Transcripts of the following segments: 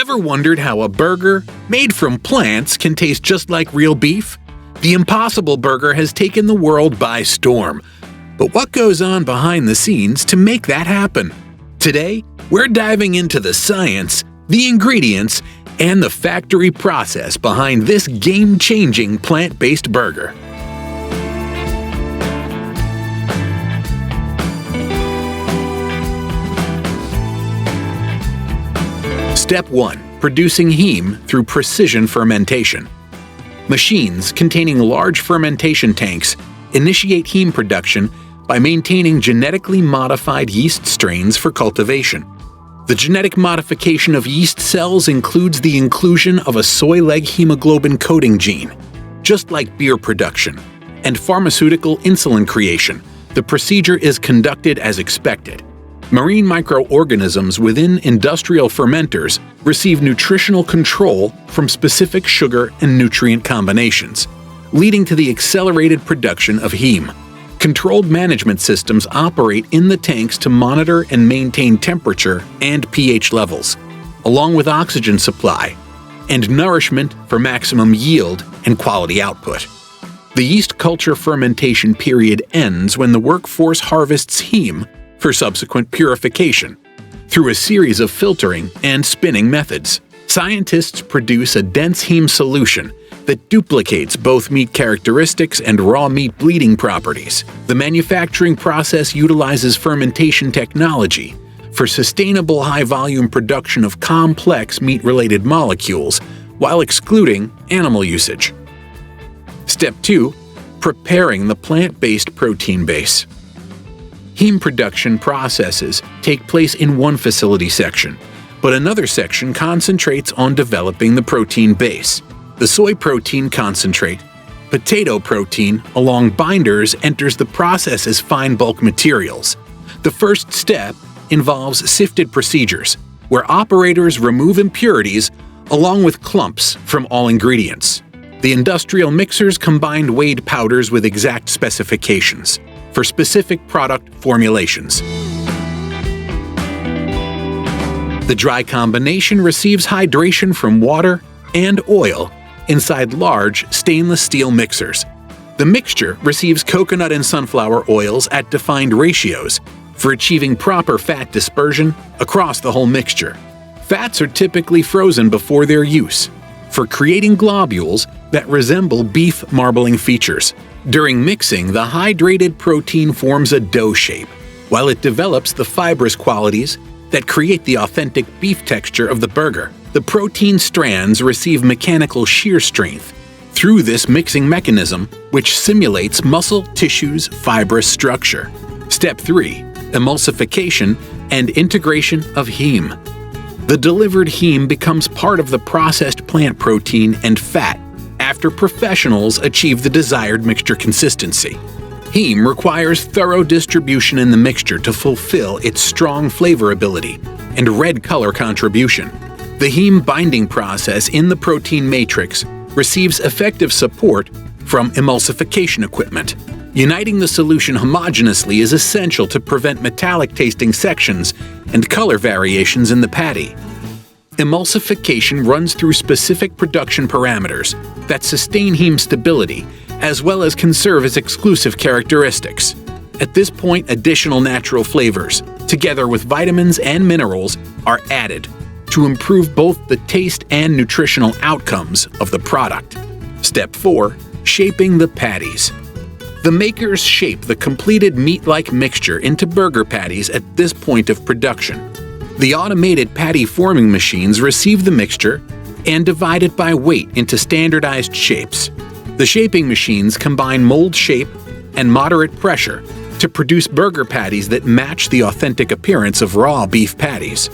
Ever wondered how a burger made from plants can taste just like real beef? The Impossible Burger has taken the world by storm. But what goes on behind the scenes to make that happen? Today, we're diving into the science, the ingredients, and the factory process behind this game-changing plant-based burger. Step 1. Producing heme through precision fermentation. Machines containing large fermentation tanks initiate heme production by maintaining genetically modified yeast strains for cultivation. The genetic modification of yeast cells includes the inclusion of a soy leg hemoglobin coating gene. Just like beer production and pharmaceutical insulin creation, the procedure is conducted as expected. Marine microorganisms within industrial fermenters receive nutritional control from specific sugar and nutrient combinations, leading to the accelerated production of heme. Controlled management systems operate in the tanks to monitor and maintain temperature and pH levels, along with oxygen supply and nourishment for maximum yield and quality output. The yeast culture fermentation period ends when the workforce harvests heme for subsequent purification. Through a series of filtering and spinning methods, scientists produce a dense heme solution that duplicates both meat characteristics and raw meat bleeding properties. The manufacturing process utilizes fermentation technology for sustainable high-volume production of complex meat-related molecules while excluding animal usage. Step 2. Preparing the plant-based protein base. Heme production processes take place in one facility section, but another section concentrates on developing the protein base. The soy protein concentrate, potato protein along binders enters the process as fine bulk materials. The first step involves sifted procedures, where operators remove impurities along with clumps from all ingredients. The industrial mixers combine weighed powders with exact specifications for specific product formulations. The dry combination receives hydration from water and oil inside large stainless steel mixers. The mixture receives coconut and sunflower oils at defined ratios for achieving proper fat dispersion across the whole mixture. Fats are typically frozen before their use for creating globules that resemble beef marbling features. During mixing, the hydrated protein forms a dough shape, while it develops the fibrous qualities that create the authentic beef texture of the burger. The protein strands receive mechanical shear strength through this mixing mechanism, which simulates muscle tissue's fibrous structure. Step 3. Emulsification and integration of heme. The delivered heme becomes part of the processed plant protein and fat after professionals achieve the desired mixture consistency. Heme requires thorough distribution in the mixture to fulfill its strong flavor ability and red color contribution. The heme binding process in the protein matrix receives effective support from emulsification equipment. Uniting the solution homogeneously is essential to prevent metallic-tasting sections and color variations in the patty. Emulsification runs through specific production parameters that sustain heme stability as well as conserve its exclusive characteristics. At this point, additional natural flavors, together with vitamins and minerals, are added to improve both the taste and nutritional outcomes of the product. Step 4. Shaping the patties. The makers shape the completed meat-like mixture into burger patties at this point of production. The automated patty forming machines receive the mixture and divide it by weight into standardized shapes. The shaping machines combine mold shape and moderate pressure to produce burger patties that match the authentic appearance of raw beef patties.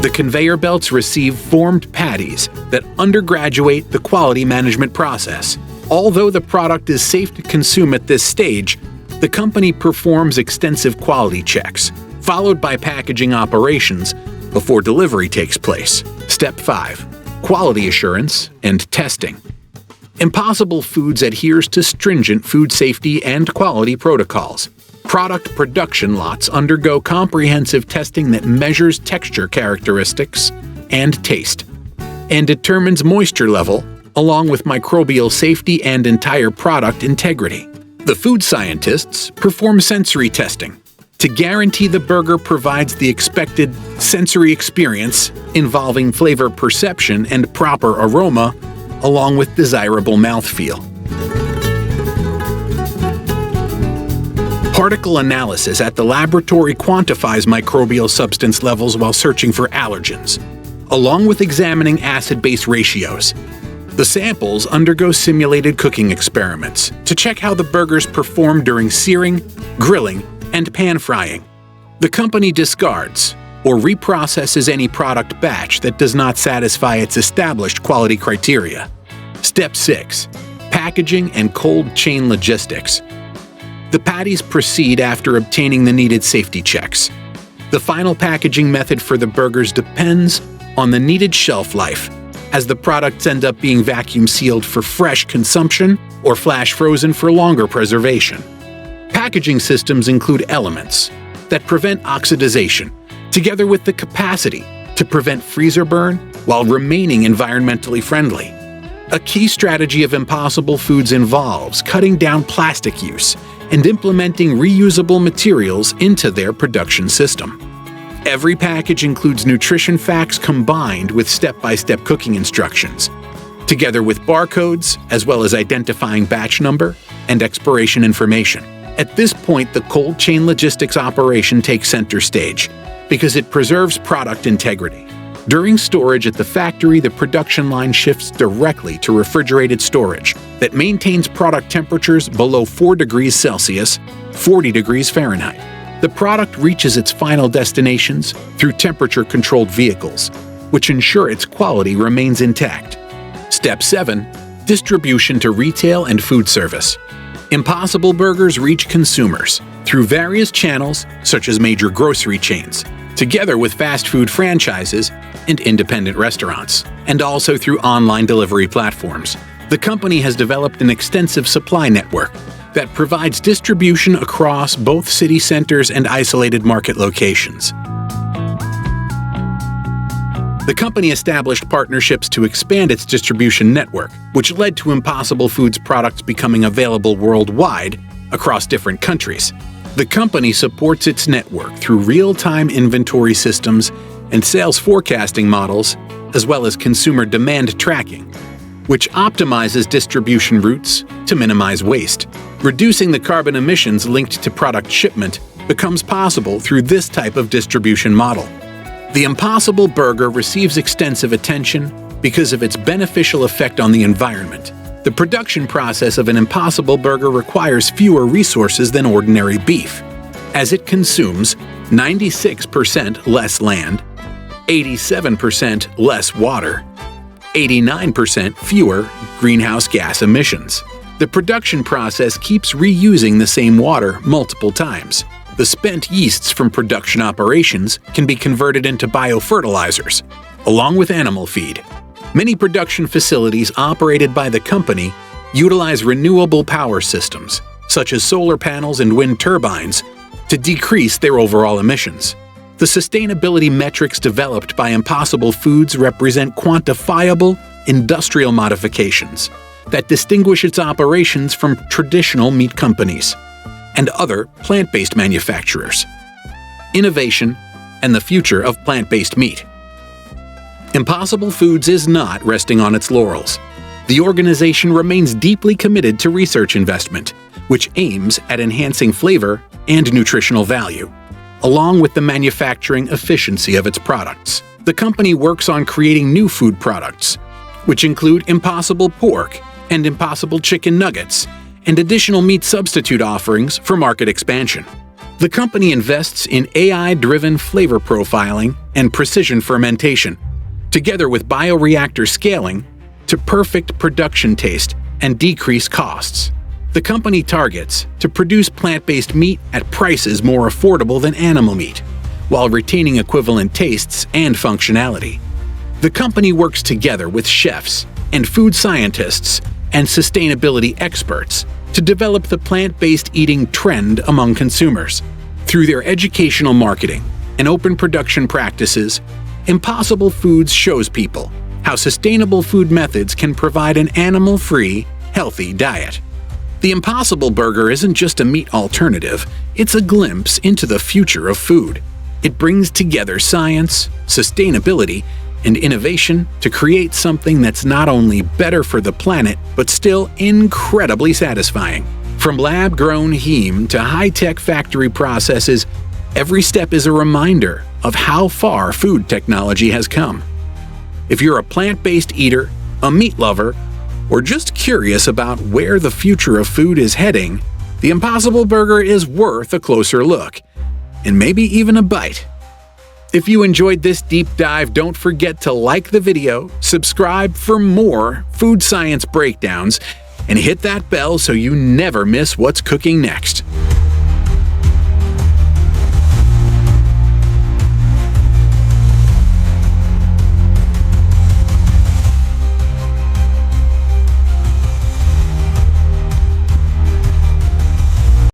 The conveyor belts receive formed patties that undergraduate the quality management process. Although the product is safe to consume at this stage, the company performs extensive quality checks, followed by packaging operations before delivery takes place. Step 5. Quality assurance and testing. Impossible Foods adheres to stringent food safety and quality protocols. Product production lots undergo comprehensive testing that measures texture characteristics and taste, and determines moisture level, along with microbial safety and entire product integrity. The food scientists perform sensory testing to guarantee the burger provides the expected sensory experience involving flavor perception and proper aroma, along with desirable mouthfeel. Particle analysis at the laboratory quantifies microbial substance levels while searching for allergens, along with examining acid-base ratios. The samples undergo simulated cooking experiments to check how the burgers perform during searing, grilling, and pan-frying. The company discards or reprocesses any product batch that does not satisfy its established quality criteria. Step 6. Packaging and cold chain logistics. The patties proceed after obtaining the needed safety checks. The final packaging method for the burgers depends on the needed shelf life, as the products end up being vacuum sealed for fresh consumption or flash frozen for longer preservation. Packaging systems include elements that prevent oxidization, together with the capacity to prevent freezer burn while remaining environmentally friendly. A key strategy of Impossible Foods involves cutting down plastic use and implementing reusable materials into their production system. Every package includes nutrition facts combined with step-by-step cooking instructions, together with barcodes as well as identifying batch number and expiration information. At this point, the cold chain logistics operation takes center stage because it preserves product integrity. During storage at the factory, the production line shifts directly to refrigerated storage that maintains product temperatures below 4 degrees Celsius, 40 degrees Fahrenheit. The product reaches its final destinations through temperature-controlled vehicles, which ensure its quality remains intact. Step 7. Distribution to retail and food service. Impossible Burgers reach consumers through various channels such as major grocery chains, together with fast food franchises and independent restaurants, and also through online delivery platforms. The company has developed an extensive supply network that provides distribution across both city centers and isolated market locations. The company established partnerships to expand its distribution network, which led to Impossible Foods products becoming available worldwide across different countries. The company supports its network through real-time inventory systems and sales forecasting models, as well as consumer demand tracking, which optimizes distribution routes to minimize waste. Reducing the carbon emissions linked to product shipment becomes possible through this type of distribution model. The Impossible Burger receives extensive attention because of its beneficial effect on the environment. The production process of an Impossible Burger requires fewer resources than ordinary beef, as it consumes 96% less land, 87% less water, 89% fewer greenhouse gas emissions. The production process keeps reusing the same water multiple times. The spent yeasts from production operations can be converted into biofertilizers, along with animal feed. Many production facilities operated by the company utilize renewable power systems, such as solar panels and wind turbines, to decrease their overall emissions. The sustainability metrics developed by Impossible Foods represent quantifiable industrial modifications that distinguish its operations from traditional meat companies and other plant-based manufacturers. Innovation and the future of plant-based meat. Impossible Foods is not resting on its laurels. The organization remains deeply committed to research investment, which aims at enhancing flavor and nutritional value, along with the manufacturing efficiency of its products. The company works on creating new food products, which include Impossible Pork and Impossible Chicken Nuggets, and additional meat substitute offerings for market expansion. The company invests in AI-driven flavor profiling and precision fermentation, together with bioreactor scaling to perfect production taste and decrease costs. The company targets to produce plant-based meat at prices more affordable than animal meat, while retaining equivalent tastes and functionality. The company works together with chefs and food scientists and sustainability experts to develop the plant-based eating trend among consumers. Through their educational marketing and open production practices, Impossible Foods shows people how sustainable food methods can provide an animal-free, healthy diet. The Impossible Burger isn't just a meat alternative, it's a glimpse into the future of food. It brings together science, sustainability, and innovation to create something that's not only better for the planet, but still incredibly satisfying. From lab-grown heme to high-tech factory processes, every step is a reminder of how far food technology has come. If you're a plant-based eater, a meat lover, or just curious about where the future of food is heading, the Impossible Burger is worth a closer look, and maybe even a bite. If you enjoyed this deep dive, don't forget to like the video, subscribe for more food science breakdowns, and hit that bell so you never miss what's cooking next.